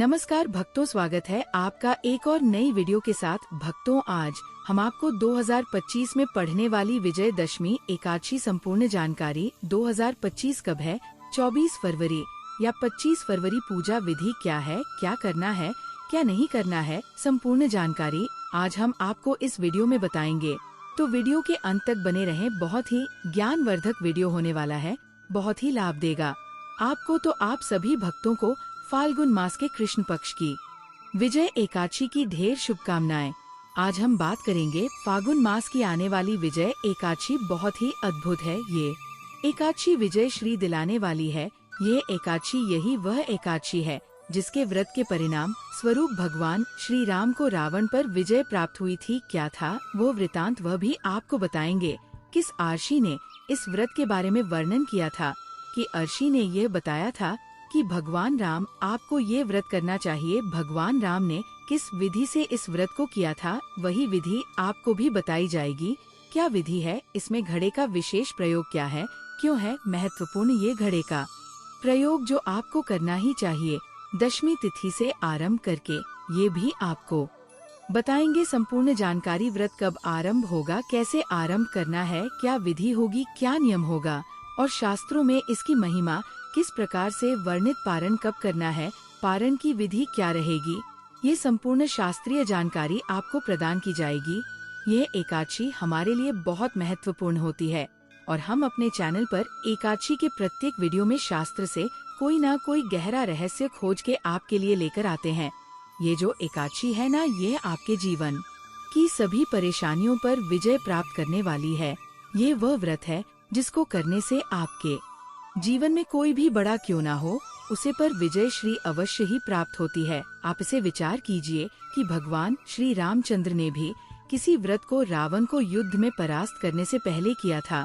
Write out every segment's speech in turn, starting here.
नमस्कार भक्तों, स्वागत है आपका एक और नई वीडियो के साथ। भक्तों, आज हम आपको 2025 में पढ़ने वाली विजयदशमी एकादशी संपूर्ण जानकारी। 2025 कब है? 24 फरवरी या 25 फरवरी। पूजा विधि क्या है, क्या करना है, क्या नहीं करना है, संपूर्ण जानकारी आज हम आपको इस वीडियो में बताएंगे। तो वीडियो के अंत तक बने रहें। बहुत ही ज्ञानवर्धक वीडियो होने वाला है, बहुत ही लाभ देगा आपको। तो आप सभी भक्तों को फाल्गुन मास के कृष्ण पक्ष की विजय एकादशी की ढेर शुभकामनाएं। आज हम बात करेंगे फाल्गुन मास की आने वाली विजय एकादशी। बहुत ही अद्भुत है ये एकादशी, विजय श्री दिलाने वाली है। ये एकादशी यही वह एकादशी है जिसके व्रत के परिणाम स्वरूप भगवान श्री राम को रावण पर विजय प्राप्त हुई थी। क्या था वो वृतांत, वह भी आपको बताएंगे। किस अर्षि ने इस व्रत के बारे में वर्णन किया था कि अर्षि ने यह बताया था कि भगवान राम आपको ये व्रत करना चाहिए। भगवान राम ने किस विधि से इस व्रत को किया था, वही विधि आपको भी बताई जाएगी। क्या विधि है, इसमें घड़े का विशेष प्रयोग क्या है, क्यों है महत्वपूर्ण ये घड़े का प्रयोग जो आपको करना ही चाहिए दशमी तिथि से आरंभ करके, ये भी आपको बताएंगे। संपूर्ण जानकारी, व्रत कब आरंभ होगा, कैसे आरंभ करना है, क्या विधि होगी, क्या नियम होगा और शास्त्रों में इसकी महिमा किस प्रकार से वर्णित, पारण कब करना है, पारण की विधि क्या रहेगी, ये संपूर्ण शास्त्रीय जानकारी आपको प्रदान की जाएगी। ये एकादशी हमारे लिए बहुत महत्वपूर्ण होती है और हम अपने चैनल पर एकादशी के प्रत्येक वीडियो में शास्त्र से कोई ना कोई गहरा रहस्य खोज के आपके लिए लेकर आते हैं। ये जो एकादशी है ना, ये आपके जीवन की सभी परेशानियों पर विजय प्राप्त करने वाली है। ये वह व्रत है जिसको करने से आपके जीवन में कोई भी बड़ा क्यों ना हो, उसे पर विजय श्री अवश्य ही प्राप्त होती है। आप इसे विचार कीजिए कि भगवान श्री रामचंद्र ने भी किसी व्रत को रावण को युद्ध में परास्त करने से पहले किया था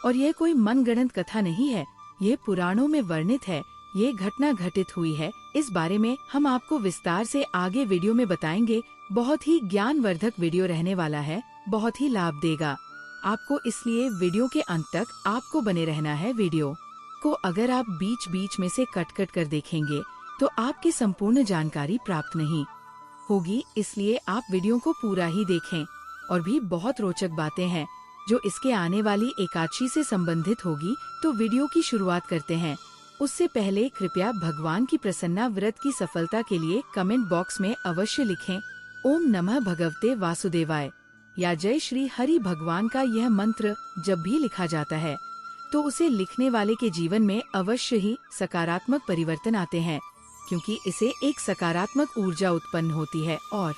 और यह कोई मनगढ़ंत कथा नहीं है, ये पुराणों में वर्णित है, ये घटना घटित हुई है। इस बारे में हम आपको विस्तार से आगे वीडियो में बताएंगे। बहुत ही ज्ञानवर्धक वीडियो रहने वाला है, बहुत ही लाभ देगा आपको, इसलिए वीडियो के अंत तक आपको बने रहना है। वीडियो को अगर आप बीच बीच में से कट कर देखेंगे तो आपकी संपूर्ण जानकारी प्राप्त नहीं होगी, इसलिए आप वीडियो को पूरा ही देखें। और भी बहुत रोचक बातें हैं जो इसके आने वाली एकादशी से संबंधित होगी। तो वीडियो की शुरुआत करते हैं। उससे पहले कृपया भगवान की प्रसन्ना व्रत की सफलता के लिए कमेंट बॉक्स में अवश्य लिखें ओम नमः भगवते वासुदेवाय या जय श्री हरि। भगवान का यह मंत्र जब भी लिखा जाता है तो उसे लिखने वाले के जीवन में अवश्य ही सकारात्मक परिवर्तन आते हैं, क्योंकि इसे एक सकारात्मक ऊर्जा उत्पन्न होती है और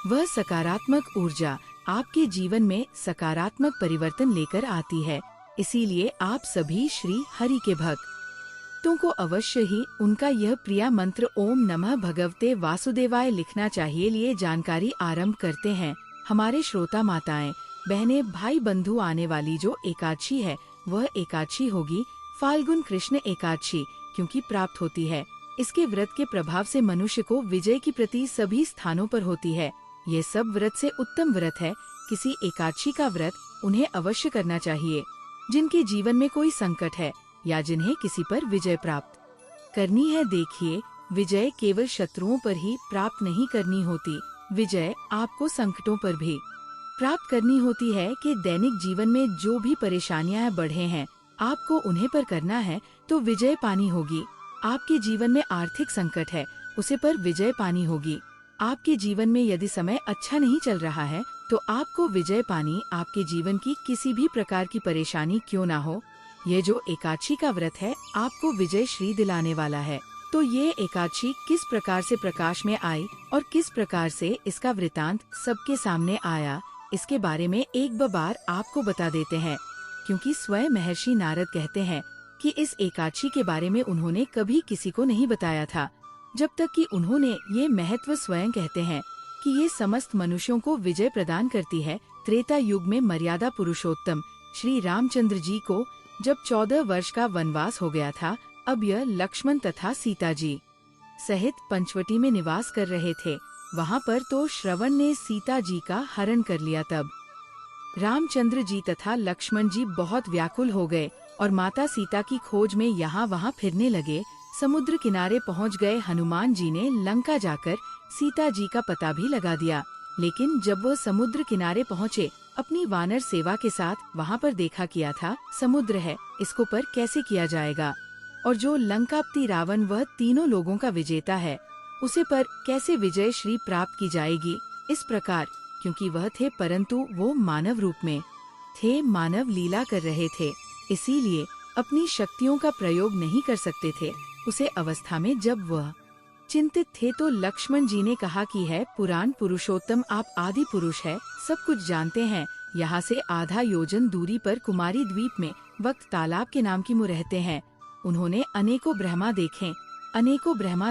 वह सकारात्मक ऊर्जा आपके जीवन में सकारात्मक परिवर्तन लेकर आती है। इसीलिए आप सभी श्री हरि के भक्तों को अवश्य ही उनका यह प्रिय मंत्र ओम नमः भगवते वासुदेवाय लिखना चाहिए। लिए जानकारी आरंभ करते हैं। हमारे श्रोता माताएं, बहनें, भाई बंधु, आने वाली जो एकादशी है वह एकादशी होगी फाल्गुन कृष्ण एकादशी, क्योंकि प्राप्त होती है। इसके व्रत के प्रभाव से मनुष्य को विजय की प्रति सभी स्थानों पर होती है। ये सब व्रत से उत्तम व्रत है। किसी एकादशी का व्रत उन्हें अवश्य करना चाहिए जिनके जीवन में कोई संकट है या जिन्हें किसी पर विजय प्राप्त करनी है। देखिए, विजय केवल शत्रुओं पर ही प्राप्त नहीं करनी होती, विजय आपको संकटों पर भी प्राप्त करनी होती है। कि दैनिक जीवन में जो भी परेशानियां बढ़े हैं, आपको उन्हें पर करना है तो विजय पानी होगी। आपके जीवन में आर्थिक संकट है, उसे पर विजय पानी होगी। आपके जीवन में यदि समय अच्छा नहीं चल रहा है तो आपको विजय पानी। आपके जीवन की किसी भी प्रकार की परेशानी क्यों ना हो, ये जो एकादशी का व्रत है आपको विजय श्री दिलाने वाला है। तो ये एकादशी किस प्रकार से प्रकाश में आई और किस प्रकार से इसका वृतांत सबके सामने आया, इसके बारे में एक बार आपको बता देते हैं। क्योंकि स्वयं महर्षि नारद कहते हैं कि इस एकादशी के बारे में उन्होंने कभी किसी को नहीं बताया था, जब तक कि उन्होंने ये महत्व स्वयं कहते हैं कि ये समस्त मनुष्यों को विजय प्रदान करती है। त्रेता युग में मर्यादा पुरुषोत्तम श्री रामचंद्र जी को जब 14 वर्ष का वनवास हो गया था, अब यह लक्ष्मण तथा सीता जी सहित पंचवटी में निवास कर रहे थे। वहाँ पर तो श्रवण ने सीता जी का हरण कर लिया। तब रामचंद्र जी तथा लक्ष्मण जी बहुत व्याकुल हो गए और माता सीता की खोज में यहाँ वहाँ फिरने लगे। समुद्र किनारे पहुंच गए हनुमान जी ने लंका जाकर सीता जी का पता भी लगा दिया। लेकिन जब वो समुद्र किनारे पहुँचे, अपनी वानर सेवा के साथ वहाँ पर देखा किया था, समुद्र है, इसको पर कैसे किया जाएगा, और जो लंकापति रावण वह तीनों लोगों का विजेता है, उसे पर कैसे विजय श्री प्राप्त की जाएगी। इस प्रकार क्योंकि वह थे परंतु वो मानव रूप में थे, मानव लीला कर रहे थे, इसीलिए अपनी शक्तियों का प्रयोग नहीं कर सकते थे। उसे अवस्था में जब वह चिंतित थे तो लक्ष्मण जी ने कहा कि है पुराण पुरुषोत्तम, आप आदि पुरुष है, सब कुछ जानते हैं। यहाँ से आधा योजन दूरी पर कुमारी द्वीप में वक्त तालाब के नाम की मुँह रहते हैं। उन्होंने अनेकों ब्रह्मा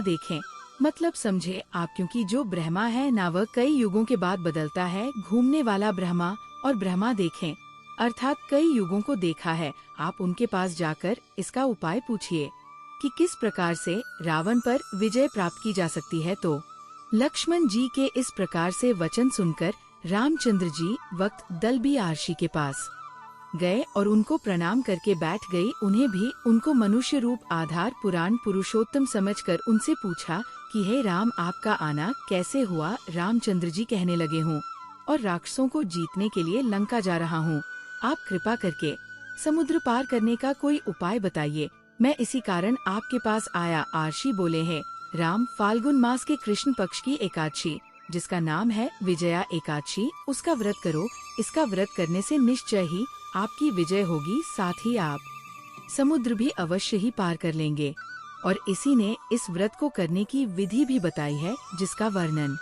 देखे, मतलब समझे आप, क्योंकि जो ब्रह्मा है ना वह कई युगों के बाद बदलता है, घूमने वाला ब्रह्मा, और ब्रह्मा देखें अर्थात कई युगों को देखा है। आप उनके पास जाकर इसका उपाय पूछिए कि किस प्रकार से रावण पर विजय प्राप्त की जा सकती है। तो लक्ष्मण जी के इस प्रकार से वचन सुनकर रामचंद्र जी वक्त दलबी आर्षि के पास गए और उनको प्रणाम करके बैठ गई। उन्हें भी उनको मनुष्य रूप आधार पुराण पुरुषोत्तम समझकर उनसे पूछा कि हे राम, आपका आना कैसे हुआ। रामचंद्र जी कहने लगे हूँ और राक्षसों को जीतने के लिए लंका जा रहा हूँ, आप कृपा करके समुद्र पार करने का कोई उपाय बताइए, मैं इसी कारण आपके पास आया। आर्षि बोले हैं, राम, फाल्गुन मास के कृष्ण पक्ष की एकादशी, जिसका नाम है विजया एकादशी, उसका व्रत करो। इसका व्रत करने से निश्चय ही आपकी विजय होगी, साथ ही आप समुद्र भी अवश्य ही पार कर लेंगे। और इसी ने इस व्रत को करने की विधि भी बताई है, जिसका वर्णन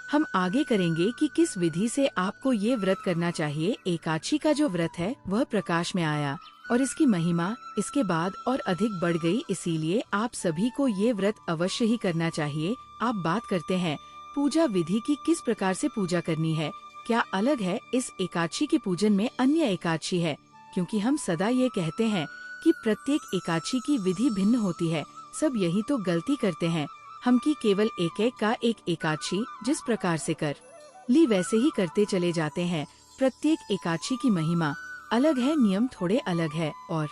हम आगे करेंगे कि किस विधि से आपको ये व्रत करना चाहिए। एकादशी का जो व्रत है वह प्रकाश में आया और इसकी महिमा इसके बाद और अधिक बढ़ गई, इसीलिए आप सभी को ये व्रत अवश्य ही करना चाहिए। आप बात करते हैं पूजा विधि की, किस प्रकार से पूजा करनी है, क्या अलग है इस एकादशी के पूजन में अन्य एकादशी है, क्योंकि हम सदा ये कहते हैं कि प्रत्येक एकादशी की विधि भिन्न होती है। सब यही तो गलती करते हैं हम कि केवल एक का एक एकादशी जिस प्रकार से कर ली वैसे ही करते चले जाते हैं। प्रत्येक एकादशी की महिमा अलग है, नियम थोड़े अलग है और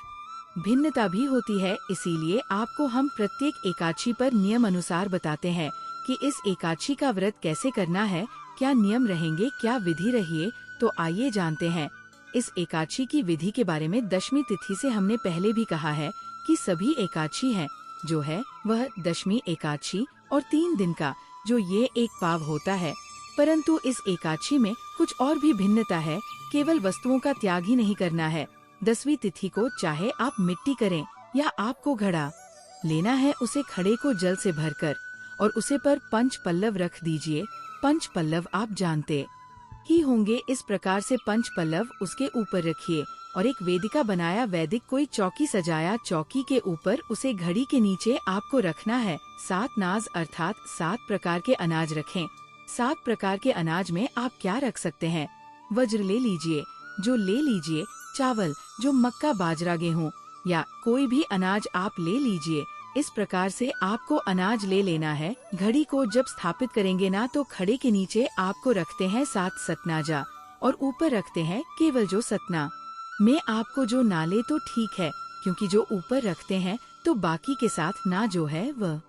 भिन्नता भी होती है, इसीलिए आपको हम प्रत्येक एकादशी पर नियम अनुसार बताते हैं कि इस एकादशी का व्रत कैसे करना है, क्या नियम रहेंगे, क्या विधि रहिए। तो आइए जानते हैं इस एकादशी की विधि के बारे में। दशमी तिथि से हमने पहले भी कहा है कि सभी एकादशी हैं, जो है वह दशमी एकादशी और 3 दिन का जो ये एक पाव होता है। परंतु इस एकादशी में कुछ और भी भिन्नता है, केवल वस्तुओं का त्याग ही नहीं करना है। 10वीं तिथि को चाहे आप मिट्टी करें या आपको घड़ा लेना है, उसे खड़े को जल से भरकर और उसे पर 5 पल्लव रख दीजिए। 5 पल्लव आप जानते ही होंगे, इस प्रकार से 5 पल्लव उसके ऊपर रखिए और एक वेदिका बनाया, वैदिक कोई चौकी सजाया, चौकी के ऊपर उसे घड़ी के नीचे आपको रखना है। 7 नाज अर्थात 7 प्रकार के अनाज रखें। 7 प्रकार के अनाज में आप क्या रख सकते हैं, वज्र ले लीजिए, जो ले लीजिए, चावल जो मक्का बाजरा गेहूँ या कोई भी अनाज आप ले लीजिए। इस प्रकार से आपको अनाज ले लेना है। घड़ी को जब स्थापित करेंगे ना तो खड़े के नीचे आपको रखते हैं 7 सतनाजा और ऊपर रखते हैं केवल जो सतना में आपको जो ना ले तो ठीक है, क्योंकि जो ऊपर रखते हैं तो बाकी के साथ ना जो है वह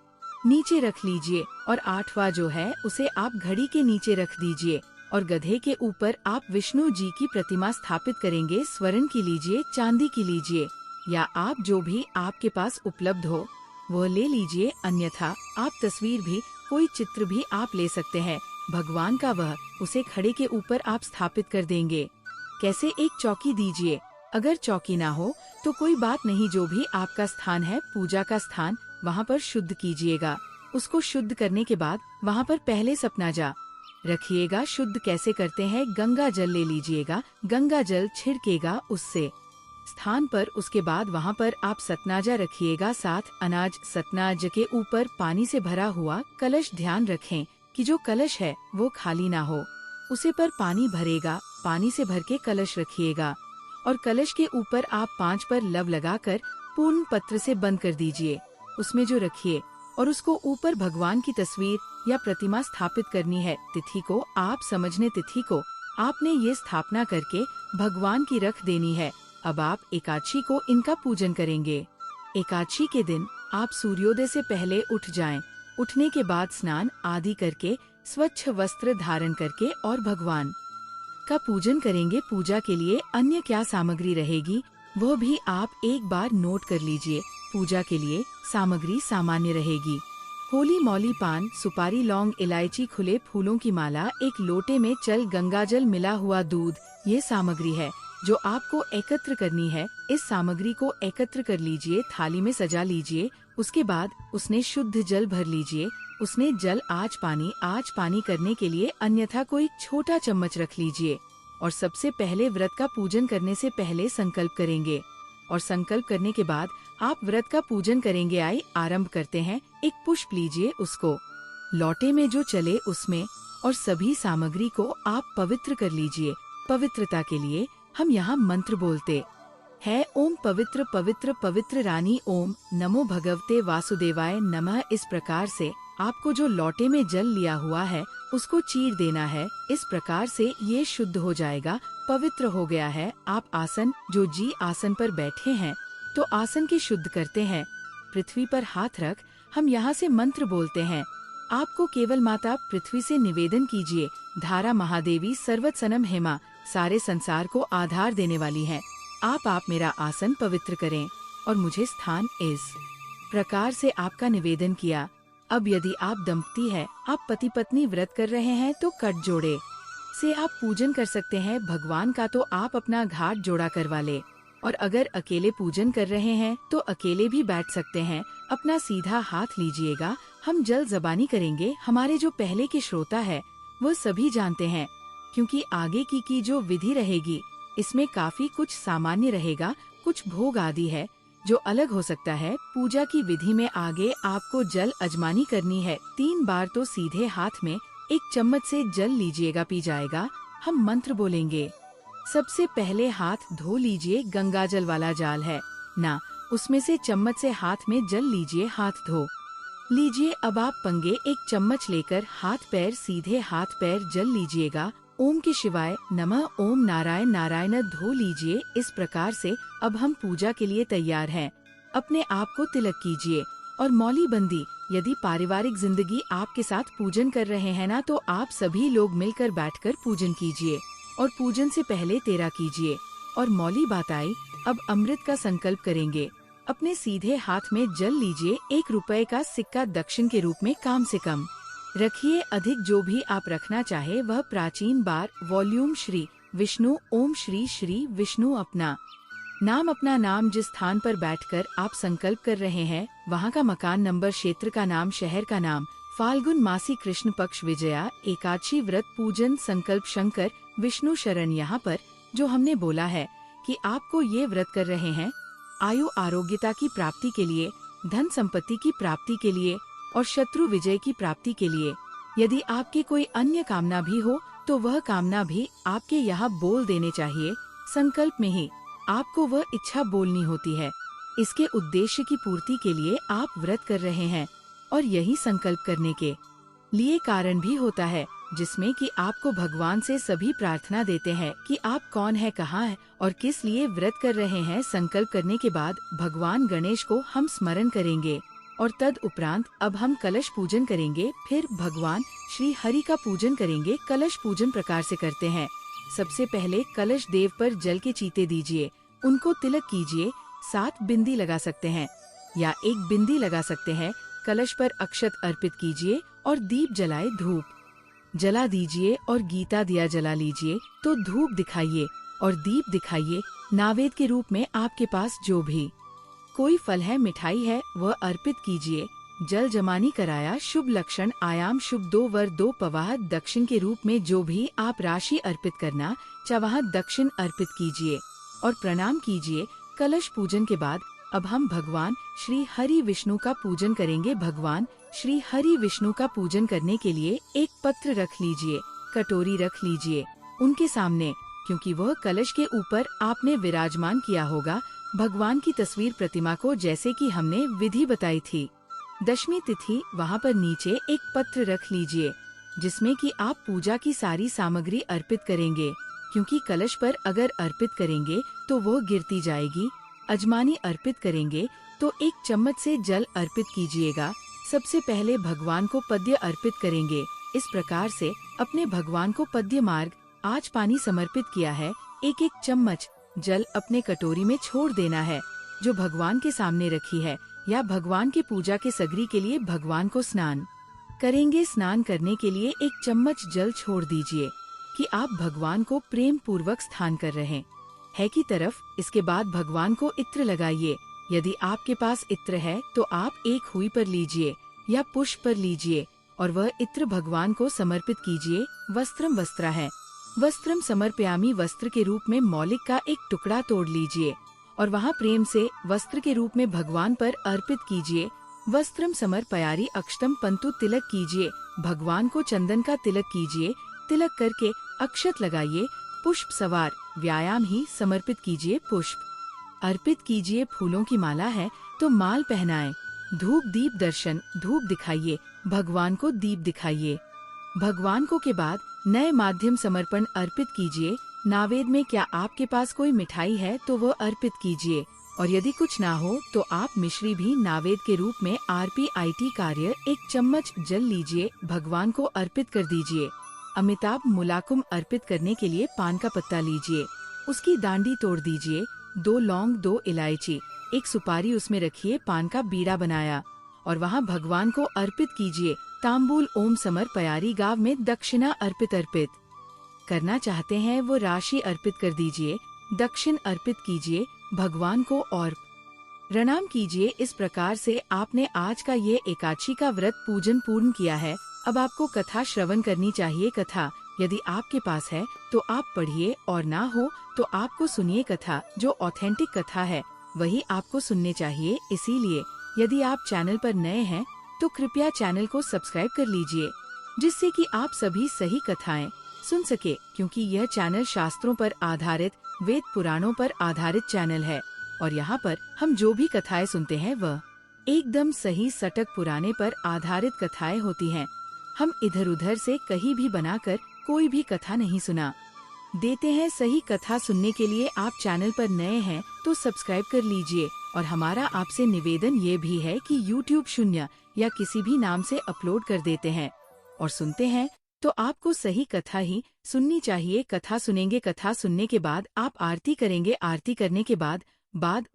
नीचे रख लीजिए और 8वां जो है उसे आप घड़ी के नीचे रख दीजिए और गधे के ऊपर आप विष्णु जी की प्रतिमा स्थापित करेंगे। स्वर्ण की लीजिए, चांदी की लीजिए या आप जो भी आपके पास उपलब्ध हो वो ले लीजिए, अन्यथा आप तस्वीर भी कोई चित्र भी आप ले सकते हैं भगवान का, वह उसे खड़े के ऊपर आप स्थापित कर देंगे। कैसे, एक चौकी दीजिए, अगर चौकी ना हो तो कोई बात नहीं, जो भी आपका स्थान है पूजा का स्थान वहाँ पर शुद्ध कीजिएगा। उसको शुद्ध करने के बाद वहाँ पर पहले सपनाजा रखिएगा। शुद्ध कैसे करते हैं, गंगा जल ले लीजिएगा, गंगा जल छिड़केगा उससे स्थान पर, उसके बाद वहाँ पर आप सतनाजा रखिएगा। 7 अनाज सतनाज के ऊपर पानी से भरा हुआ कलश, ध्यान रखें कि जो कलश है वो खाली ना हो, उसे पर पानी भरेगा, पानी से भर के कलश रखिएगा और कलश के ऊपर आप 5 पर लव लगाकर पूर्ण पत्र से बंद कर दीजिए, उसमें जो रखिए और उसको ऊपर भगवान की तस्वीर या प्रतिमा स्थापित करनी है। तिथि को आप समझने, तिथि को आपने ये स्थापना करके भगवान की रख देनी है। अब आप एकादशी को इनका पूजन करेंगे। एकादशी के दिन आप सूर्योदय से पहले उठ जाएं। उठने के बाद स्नान आदि करके स्वच्छ वस्त्र धारण करके और भगवान का पूजन करेंगे। पूजा के लिए अन्य क्या सामग्री रहेगी वह भी आप एक बार नोट कर लीजिए। पूजा के लिए सामग्री सामान्य रहेगी। होली मौली पान, सुपारी, लौंग, इलायची, खुले फूलों की माला, एक लोटे में चल गंगाजल मिला हुआ दूध, ये सामग्री है जो आपको एकत्र करनी है। इस सामग्री को एकत्र कर लीजिए, थाली में सजा लीजिए। उसके बाद उसने शुद्ध जल भर लीजिए। उसने जल आज पानी करने के लिए अन्यथा कोई छोटा चम्मच रख लीजिए। और सबसे पहले व्रत का पूजन करने से पहले संकल्प करेंगे और संकल्प करने के बाद आप व्रत का पूजन करेंगे। आरंभ करते हैं। एक पुष्प लीजिए, उसको लौटे में जो चले उसमें और सभी सामग्री को आप पवित्र कर लीजिए। पवित्रता के लिए हम यहाँ मंत्र बोलते है, ओम पवित्र पवित्र पवित्र रानी, ओम नमो भगवते वासुदेवाय नमः। इस प्रकार से आपको जो लौटे में जल लिया हुआ है उसको चीर देना है। इस प्रकार से ये शुद्ध हो जाएगा, पवित्र हो गया है। आप आसन जो जी आसन पर बैठे हैं तो आसन की शुद्ध करते हैं। पृथ्वी पर हाथ रख हम यहाँ से मंत्र बोलते हैं। आपको केवल माता पृथ्वी से निवेदन कीजिए, धारा महादेवी सर्वतसनम हेमा, सारे संसार को आधार देने वाली है। आप मेरा आसन पवित्र करें और मुझे स्थान इस प्रकार से आपका निवेदन किया। अब यदि आप दंपति है, आप पति पत्नी व्रत कर रहे हैं तो कट जोड़े से आप पूजन कर सकते हैं। भगवान का तो आप अपना घाट जोड़ा करवा ले, और अगर अकेले पूजन कर रहे हैं तो अकेले भी बैठ सकते हैं। अपना सीधा हाथ लीजिएगा। हम जल जबानी करेंगे। हमारे जो पहले के श्रोता है वो सभी जानते हैं, क्योंकि आगे की जो विधि रहेगी इसमें काफी कुछ सामान्य रहेगा, कुछ भोग आदि है जो अलग हो सकता है। पूजा की विधि में आगे आपको जल अजमानी करनी है। 3 बार तो सीधे हाथ में 1 चम्मच से जल लीजिएगा, पी जाएगा। हम मंत्र बोलेंगे। सबसे पहले हाथ धो लीजिए, गंगाजल वाला जाल है ना, उसमें से चम्मच से हाथ में जल लीजिए, हाथ धो लीजिए। अब आप पंगे 1 चम्मच लेकर हाथ पैर सीधे हाथ पैर जल लीजिएगा। ओम के शिवाय नमः, ओम नारायण नारायण धो लीजिए। इस प्रकार से अब हम पूजा के लिए तैयार हैं। अपने आप को तिलक कीजिए और मौली बंदी। यदि पारिवारिक जिंदगी आपके साथ पूजन कर रहे हैं ना, तो आप सभी लोग मिलकर बैठकर पूजन कीजिए और पूजन से पहले तेरा कीजिए। और मौली बात आई, अब अमृत का संकल्प करेंगे। अपने सीधे हाथ में जल लीजिए। 1 रुपए का सिक्का दक्षिण के रूप में कम से कम रखिए। अधिक जो भी आप रखना चाहे वह प्राचीन बार वॉल्यूम श्री विष्णु, ओम श्री श्री विष्णु। अपना नाम जिस स्थान पर बैठकर आप संकल्प कर रहे हैं वहाँ का मकान नंबर, क्षेत्र का नाम, शहर का नाम। फाल्गुन मासी कृष्ण पक्ष विजया एकादशी व्रत पूजन संकल्प शंकर विष्णु शरण। यहाँ पर जो हमने बोला है कि आपको ये व्रत कर रहे हैं आयु आरोग्यता की प्राप्ति के लिए, धन संपत्ति की प्राप्ति के लिए और शत्रु विजय की प्राप्ति के लिए। यदि आपकी कोई अन्य कामना भी हो तो वह कामना भी आपके यहाँ बोल देने चाहिए। संकल्प में ही आपको वह इच्छा बोलनी होती है। इसके उद्देश्य की पूर्ति के लिए आप व्रत कर रहे हैं और यही संकल्प करने के लिए कारण भी होता है, जिसमें कि आपको भगवान से सभी प्रार्थना देते हैं कि आप कौन है, कहाँ है और किस लिए व्रत कर रहे हैं। संकल्प करने के बाद भगवान गणेश को हम स्मरण करेंगे और तद उपरांत अब हम कलश पूजन करेंगे। फिर भगवान श्री हरि का पूजन करेंगे। कलश पूजन प्रकार से करते हैं। सबसे पहले कलश देव पर जल के चीते दीजिए, उनको तिलक कीजिए। 7 बिंदी लगा सकते हैं या 1 बिंदी लगा सकते हैं। कलश पर अक्षत अर्पित कीजिए और दीप जलाए, धूप जला दीजिए और गीता दिया जला लीजिए। तो धूप दिखाइए और दीप दिखाइए। नैवेद्य के रूप में आपके पास जो भी कोई फल है, मिठाई है, वह अर्पित कीजिए। जल जमानी कराया, शुभ लक्षण आयाम शुभ 2 वर 2 पवाह। दक्षिण के रूप में जो भी आप राशि अर्पित करना चाहे दक्षिण अर्पित कीजिए और प्रणाम कीजिए। कलश पूजन के बाद अब हम भगवान श्री हरि विष्णु का पूजन करेंगे। भगवान श्री हरि विष्णु का पूजन करने के लिए एक पत्र रख लीजिए, कटोरी रख लीजिए उनके सामने, क्योंकि वह कलश के ऊपर आपने विराजमान किया होगा भगवान की तस्वीर प्रतिमा को, जैसे कि हमने विधि बताई थी। दशमी तिथि वहाँ पर नीचे एक पत्र रख लीजिए जिसमें कि आप पूजा की सारी सामग्री अर्पित करेंगे, क्योंकि कलश पर अगर अर्पित करेंगे तो वो गिरती जाएगी। अजमानी अर्पित करेंगे, तो 1 चम्मच से जल अर्पित कीजिएगा। सबसे पहले भगवान को पद्य अर्पित करेंगे। इस प्रकार से अपने भगवान को पद्य मार्ग आज पानी समर्पित किया है। 1 चम्मच जल अपने कटोरी में छोड़ देना है जो भगवान के सामने रखी है, या भगवान की पूजा के सगरी के लिए भगवान को स्नान करेंगे। स्नान करने के लिए 1 चम्मच जल छोड़ दीजिए कि आप भगवान को प्रेम पूर्वक स्थान कर रहे हैं की तरफ। इसके बाद भगवान को इत्र लगाइए। यदि आपके पास इत्र है तो आप 1 हुई पर लीजिए या पुष्प पर लीजिए और वह इत्र भगवान को समर्पित कीजिए। वस्त्रम वस्त्रा है, वस्त्रम समर्पयामी, वस्त्र के रूप में मौलिक का 1 टुकड़ा तोड़ लीजिए और वहाँ प्रेम से वस्त्र के रूप में भगवान पर अर्पित कीजिए। वस्त्रम समर्पयारी अक्षतम पंतु, तिलक कीजिए। भगवान को चंदन का तिलक कीजिए। तिलक करके अक्षत लगाइए। पुष्प सवार व्यायाम ही समर्पित कीजिए। पुष्प अर्पित कीजिए। फूलों की माला है तो माल पहनाएं। धूप दीप दर्शन, धूप दिखाइए, भगवान को दीप दिखाइए। भगवान को के बाद नए माध्यम समर्पण अर्पित कीजिए। नावेद में क्या आपके पास कोई मिठाई है तो वो अर्पित कीजिए, और यदि कुछ ना हो तो आप मिश्री भी नावेद के रूप में RPIT कार्य 1 चम्मच जल लीजिए, भगवान को अर्पित कर दीजिए। अमिताभ मुलाकुम अर्पित करने के लिए पान का पत्ता लीजिए, उसकी डांडी तोड़ दीजिए। 2 लौंग, 2 इलायची, 1 सुपारी उसमें रखिए। पान का बीड़ा बनाया और वहाँ भगवान को अर्पित कीजिए। तांबूल ओम समर्पयारी, गांव में दक्षिणा अर्पित करना चाहते हैं वो राशि अर्पित कर दीजिए। दक्षिण अर्पित कीजिए भगवान को और प्रणाम कीजिए। इस प्रकार से आपने आज का ये एकादशी का व्रत पूजन पूर्ण किया है। अब आपको कथा श्रवण करनी चाहिए। कथा यदि आपके पास है तो आप पढ़िए, और ना हो तो आपको सुनिए। कथा जो ऑथेंटिक कथा है वही आपको सुनने चाहिए। इसीलिए यदि आप चैनल पर नए हैं तो कृपया चैनल को सब्सक्राइब कर लीजिए, जिससे कि आप सभी सही कथाएं सुन सके, क्योंकि यह चैनल शास्त्रों पर आधारित, वेद पुराणों पर आधारित चैनल है और यहाँ पर हम जो भी कथाएं सुनते हैं वह एकदम सही सटक पुराने पर आधारित कथाएं होती हैं। हम इधर उधर से कहीं भी बनाकर कोई भी कथा नहीं सुना देते हैं। सही कथा सुनने के लिए आप चैनल पर नए हैं तो सब्सक्राइब कर लीजिए। और हमारा आपसे निवेदन ये भी है कि YouTube शून्य या किसी भी नाम से अपलोड कर देते हैं और सुनते हैं तो आपको सही कथा ही सुननी चाहिए। कथा सुनेंगे, कथा सुनने के बाद आप आरती करेंगे। आरती करने के बाद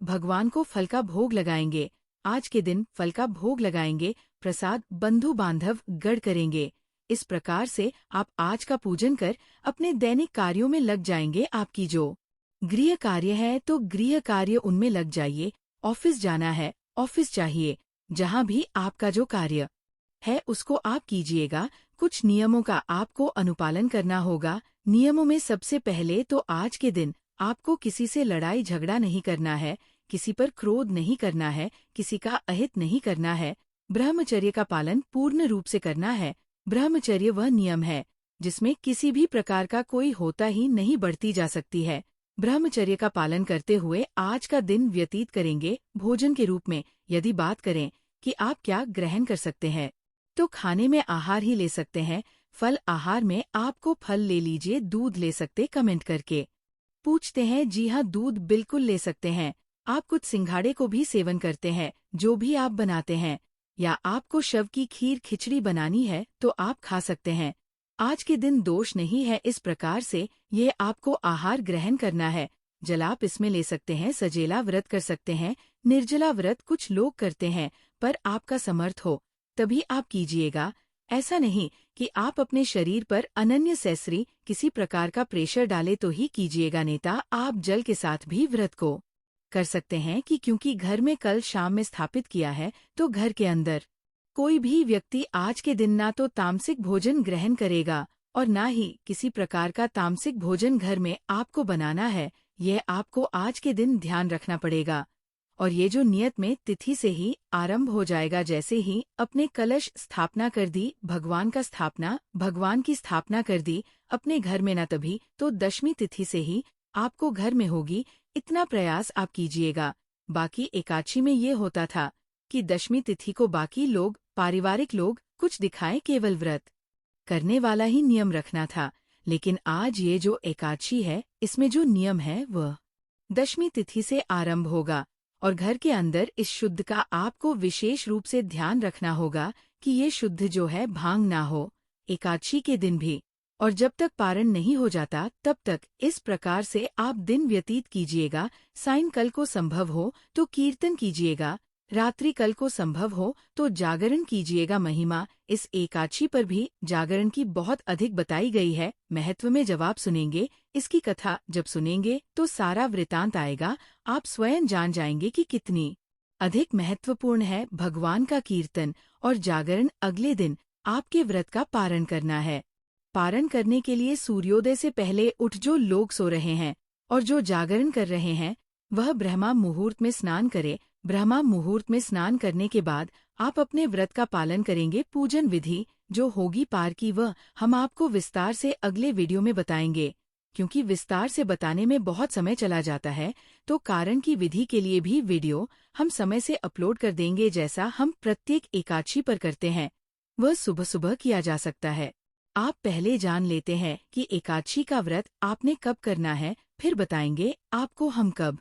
भगवान को फल का भोग लगाएंगे। आज के दिन फल का भोग लगाएंगे। प्रसाद बंधु बांधव गढ़ करेंगे। इस प्रकार से आप आज का पूजन कर अपने दैनिक कार्यों में लग जाएंगे। आपकी जो गृह कार्य है तो गृह कार्य उनमें लग जाइए। ऑफिस जाना है, ऑफिस चाहिए। जहाँ भी आपका जो कार्य है उसको आप कीजिएगा। कुछ नियमों का आपको अनुपालन करना होगा। नियमों में सबसे पहले तो आज के दिन आपको किसी से लड़ाई झगड़ा नहीं करना है, किसी पर क्रोध नहीं करना है, किसी का अहित नहीं करना है। ब्रह्मचर्य का पालन पूर्ण रूप से करना है। ब्रह्मचर्य वह नियम है जिसमें किसी भी प्रकार का कोई होता ही नहीं बढ़ती जा सकती है। ब्रह्मचर्य का पालन करते हुए आज का दिन व्यतीत करेंगे। भोजन के रूप में यदि बात करें कि आप क्या ग्रहण कर सकते हैं तो खाने में आहार ही ले सकते हैं। फल आहार में आपको फल ले लीजिए। दूध ले सकते कमेंट करके पूछते हैं। जी हाँ, दूध बिल्कुल ले सकते हैं। आप कुछ सिंघाड़े को भी सेवन करते हैं जो भी आप बनाते हैं, या आपको शव की खीर खिचड़ी बनानी है तो आप खा सकते हैं। आज के दिन दोष नहीं है। इस प्रकार से ये आपको आहार ग्रहण करना है। जलाप इसमें ले सकते हैं। सजेला व्रत कर सकते हैं। निर्जला व्रत कुछ लोग करते हैं, पर आपका समर्थ हो तभी आप कीजिएगा। ऐसा नहीं कि आप अपने शरीर पर अनन्य सैसरी किसी प्रकार का प्रेशर डाले तो ही कीजिएगा। नेता आप जल के साथ भी व्रत को कर सकते हैं कि क्योंकि घर में कल शाम में स्थापित किया है तो घर के अंदर कोई भी व्यक्ति आज के दिन ना तो तामसिक भोजन ग्रहण करेगा और ना ही किसी प्रकार का तामसिक भोजन घर में आपको बनाना है। यह आपको आज के दिन ध्यान रखना पड़ेगा। और ये जो नियत में तिथि से ही आरंभ हो जाएगा। जैसे ही अपने कलश स्थापना कर दी, भगवान की स्थापना कर दी अपने घर में, न तभी तो दशमी तिथि से ही आपको घर में होगी। इतना प्रयास आप कीजिएगा। बाकी एकादशी में ये होता था कि दशमी तिथि को बाकी लोग, पारिवारिक लोग कुछ दिखाएं, केवल व्रत करने वाला ही नियम रखना था। लेकिन आज ये जो एकादशी है इसमें जो नियम है वह दशमी तिथि से आरंभ होगा और घर के अंदर इस शुद्ध का आपको विशेष रूप से ध्यान रखना होगा कि ये शुद्ध जो है भांग ना हो, एकादशी के दिन भी। और जब तक पारण नहीं हो जाता तब तक इस प्रकार से आप दिन व्यतीत कीजिएगा। सायंकाल को संभव हो तो कीर्तन कीजिएगा, रात्रि कल को संभव हो तो जागरण कीजिएगा। महिमा इस एकादशी पर भी जागरण की बहुत अधिक बताई गई है। महत्व में जब आप सुनेंगे, इसकी कथा जब सुनेंगे तो सारा वृतांत आएगा, आप स्वयं जान जाएंगे कि कितनी अधिक महत्वपूर्ण है भगवान का कीर्तन और जागरण। अगले दिन आपके व्रत का पारण करना है। पारण करने के लिए सूर्योदय से पहले उठ जो लोग सो रहे हैं और जो जागरण कर रहे हैं, वह ब्रह्मा मुहूर्त में स्नान करे। ब्रह्मा मुहूर्त में स्नान करने के बाद आप अपने व्रत का पालन करेंगे। पूजन विधि जो होगी पार की, वह हम आपको विस्तार से अगले वीडियो में बताएंगे। क्योंकि विस्तार से बताने में बहुत समय चला जाता है, तो कारण की विधि के लिए भी वीडियो हम समय से अपलोड कर देंगे। जैसा हम प्रत्येक एकादशी पर करते हैं, वह सुबह सुबह किया जा सकता है। आप पहले जान लेते हैं कि एकादशी का व्रत आपने कब करना है, फिर बताएंगे आपको हम कब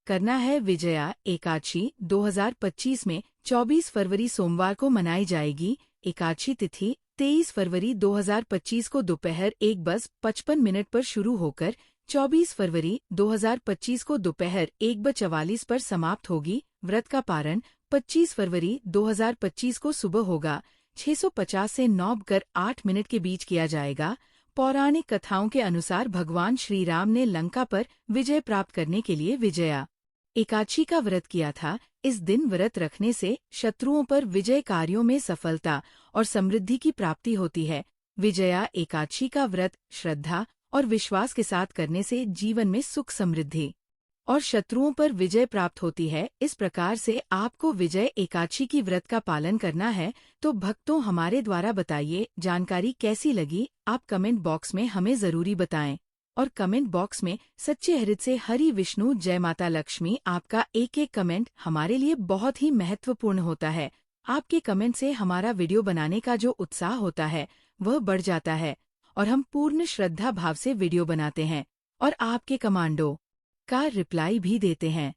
करना है। विजया एकादशी 2025 में 24 फरवरी सोमवार को मनाई जाएगी। एकादशी तिथि 23 फरवरी 2025 को दोपहर 1:55 पर शुरू होकर 24 फरवरी 2025 को दोपहर 1:44 पर समाप्त होगी। व्रत का पारण 25 फरवरी 2025 को सुबह होगा 650 से 9:08 के बीच किया जाएगा। पौराणिक कथाओं के अनुसार भगवान श्री राम ने लंका पर विजय प्राप्त करने के लिए विजया एकादशी का व्रत किया था। इस दिन व्रत रखने से शत्रुओं पर विजय कार्यों में सफलता और समृद्धि की प्राप्ति होती है। विजया एकादशी का व्रत श्रद्धा और विश्वास के साथ करने से जीवन में सुख समृद्धि और शत्रुओं पर विजय प्राप्त होती है। इस प्रकार से आपको विजय एकादशी की व्रत का पालन करना है। तो भक्तों, हमारे द्वारा बताइए जानकारी कैसी लगी, आप कमेंट बॉक्स में हमें जरूरी बताएं। और कमेंट बॉक्स में सच्चे हृदय से हरि विष्णु जय माता लक्ष्मी, आपका एक एक कमेंट हमारे लिए बहुत ही महत्वपूर्ण होता है। आपके कमेंट से हमारा वीडियो बनाने का जो उत्साह होता है वह बढ़ जाता है और हम पूर्ण श्रद्धा भाव से वीडियो बनाते हैं और आपके कमांडो का रिप्लाई भी देते हैं।